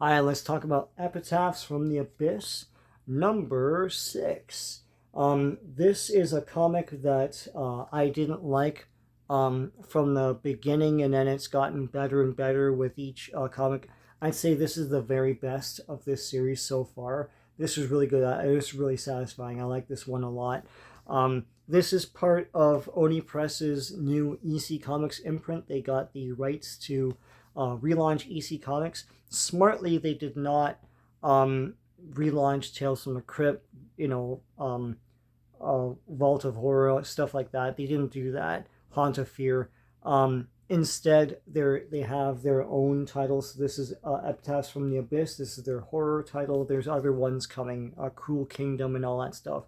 Hi, let's talk about Epitaphs from the Abyss, number 6. This is a comic that I didn't like from the beginning, and then it's gotten better and better with each comic. I'd say this is the very best of this series so far. This is really good. It was really satisfying. I like this one a lot. This is part of Oni Press's new EC Comics imprint. They got the rights to relaunch EC Comics. Smartly, they did not relaunch Tales from the Crypt, Vault of Horror, stuff like that. They didn't do that. Haunt of Fear. Instead, they have their own titles. This is Epitaphs from the Abyss. This is their horror title. There's other ones coming, Cruel Kingdom and all that stuff.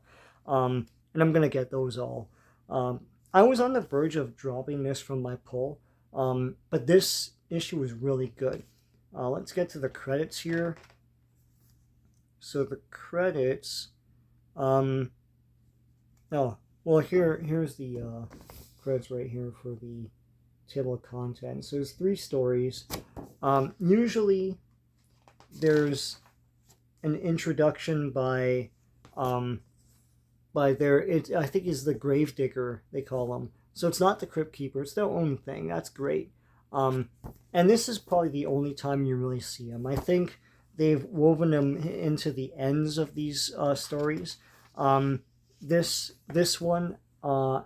And I'm gonna get those all. I was on the verge of dropping this from my pull, but this issue was really good. Let's get to the credits here. So the credits, oh, well here's the credits right here for the table of contents. So there's 3 stories. Usually there's an introduction by I think is the Gravedigger, they call them. So it's not the Crypt Keeper, it's their own thing. That's great. And this is probably the only time you really see them. I think they've woven them into the ends of these stories. This one, how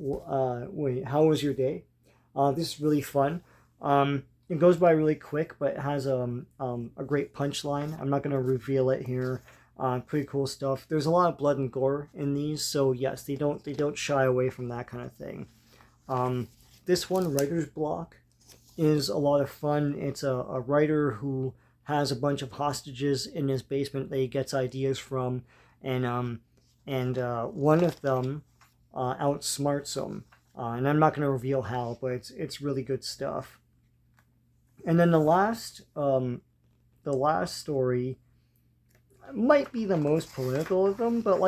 was your day? This is really fun. It goes by really quick, but it has a great punchline. I'm not going to reveal it here. Pretty cool stuff. There's a lot of blood and gore in these, so yes, they don't shy away from that kind of thing. This one, Writer's Block, is a lot of fun. It's a writer who has a bunch of hostages in his basement that he gets ideas from, and one of them outsmarts him. And I'm not going to reveal how, but it's really good stuff. And then the last story might be the most political of them, but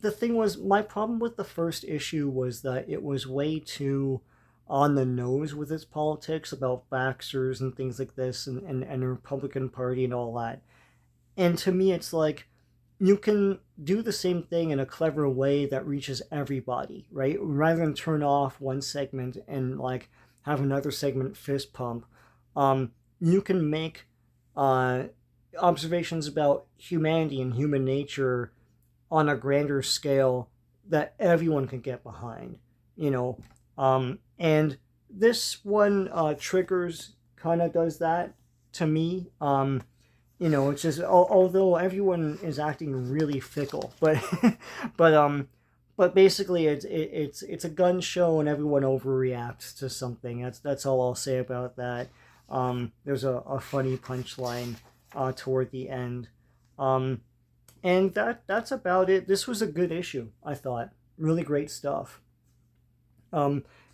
the thing was, my problem with the first issue was that it was way too on the nose with its politics about Baxters and things like this, and the Republican Party and all that. And to me, it's like, you can do the same thing in a clever way that reaches everybody, right? Rather than turn off one segment and have another segment fist pump, you can make observations about humanity and human nature on a grander scale that everyone can get behind, and this one, Triggers, kind of does that to me. It's just, although everyone is acting really fickle, but but basically it's a gun show and everyone overreacts to something. That's all I'll say about that. There's a funny punchline toward the end. And that's about it. This was a good issue, I thought. Really great stuff.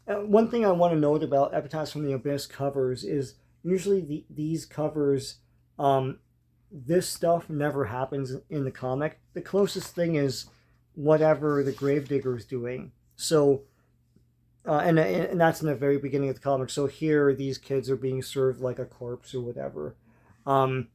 One thing I want to note about Epitaphs from the Abyss covers is usually these covers, this stuff never happens in the comic. The closest thing is whatever the Gravedigger is doing. So, and that's in the very beginning of the comic. So here, these kids are being served like a corpse or whatever. And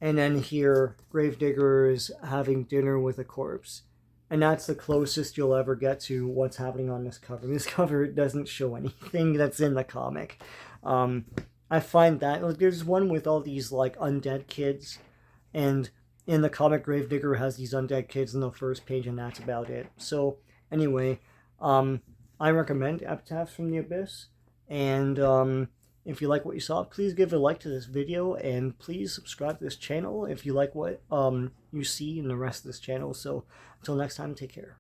then here, Gravedigger is having dinner with a corpse. And that's the closest you'll ever get to what's happening on this cover. This cover doesn't show anything that's in the comic. I find that there's one with all these undead kids, and in the comic, Gravedigger has these undead kids in the first page, and that's about it. So anyway, I recommend Epitaphs from the Abyss, and if you like what you saw, please give a like to this video, and please subscribe to this channel if you like what you see in the rest of this channel. So until next time, take care.